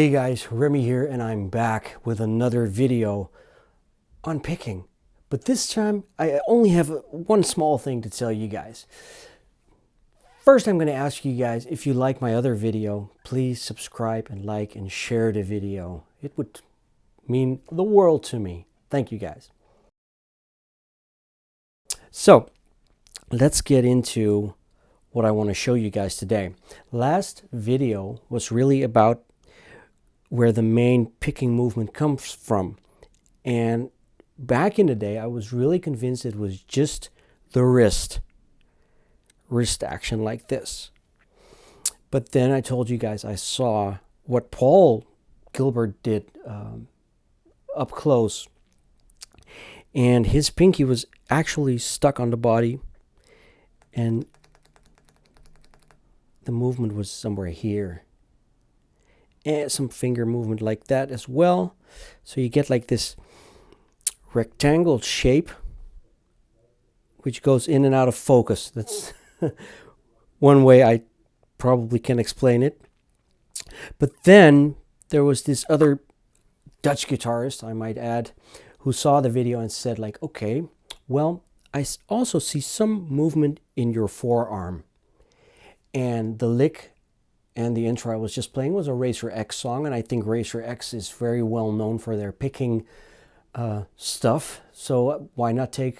Hey guys, Remy here, and I'm back with another video on picking. But this time, I only have one small thing to tell you guys. First, I'm going to ask you guys, if you like my other video, please subscribe and like and share the video. It would mean the world to me. Thank you guys. So, let's get into what I want to show you guys today. Last video was really about where the main picking movement comes from. And back in the day, I was really convinced it was just the wrist action like this. But then I told you guys I saw what Paul Gilbert did up close. And his pinky was actually stuck on the body. And the movement was somewhere here. And some finger movement like that as well. So you get like this rectangle shape, which goes in and out of focus. That's one way I probably can explain it. But then there was this other Dutch guitarist, I might add, who saw the video and said like, okay, well, I also see some movement in your forearm. And the lick and the intro I was just playing was a Racer X song, and I think Racer X is very well known for their picking stuff. So why not take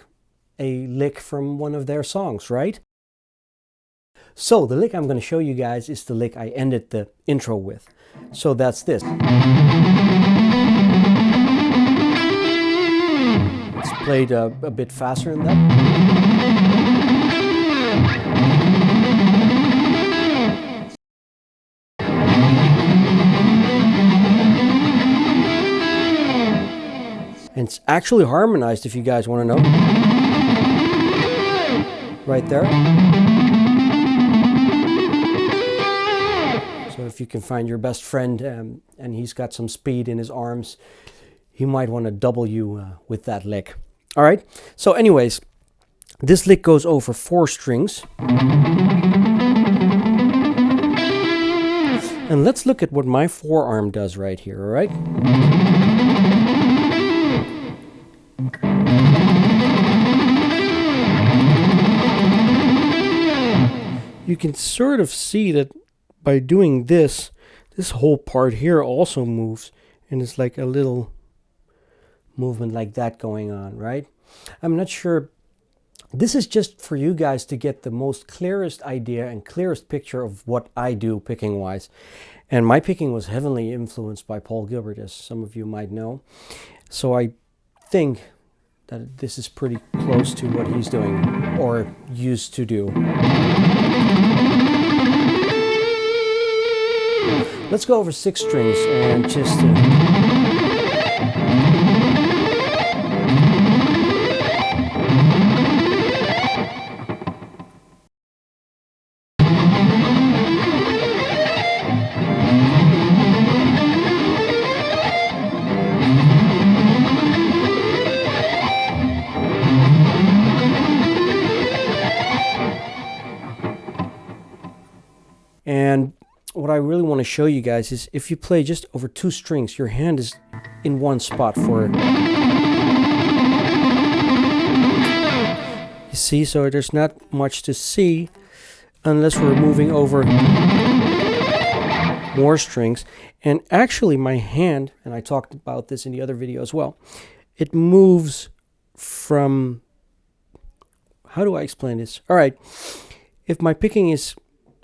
a lick from one of their songs, right? So the lick I'm going to show you guys is the lick I ended the intro with. So that's this. It's played a bit faster than that. And it's actually harmonized, if you guys want to know. Right there. So if you can find your best friend and he's got some speed in his arms, he might want to double you with that lick. All right. So anyways, this lick goes over 4 strings. And let's look at what my forearm does right here, all right? You can sort of see that by doing this, this whole part here also moves, and it's like a little movement like that going on, right? I'm not sure. This is just for you guys to get the most clearest idea and clearest picture of what I do picking wise. And my picking was heavily influenced by Paul Gilbert, as some of you might know. So I think that this is pretty close to what he's doing or used to do. Let's go over 6 strings and just and what I really want to show you guys is if you play just over 2 strings, your hand is in one spot for it. You see, so there's not much to see unless we're moving over more strings. And actually my hand, and I talked about this in the other video as well, it moves from, how do I explain this? All right, if my picking is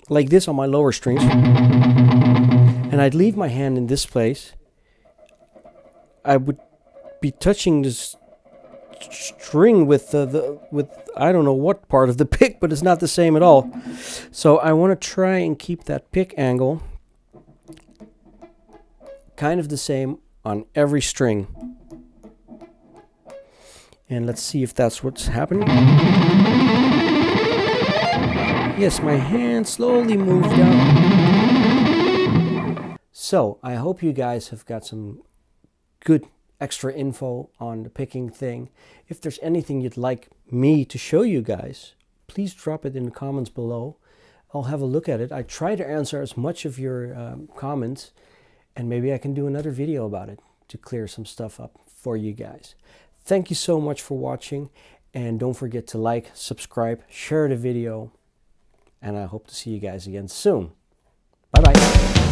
like this on my lower strings, and I'd leave my hand in this place, I would be touching this string with with I don't know what part of the pick, but it's not the same at all. So I want to try and keep that pick angle kind of the same on every string. And let's see if that's what's happening. Yes, my hand slowly moves down. So, I hope you guys have got some good extra info on the picking thing. If there's anything you'd like me to show you guys, please drop it in the comments below. I'll have a look at it. I try to answer as much of your comments and maybe I can do another video about it to clear some stuff up for you guys. Thank you so much for watching, and don't forget to like, subscribe, share the video, and I hope to see you guys again soon. Bye bye.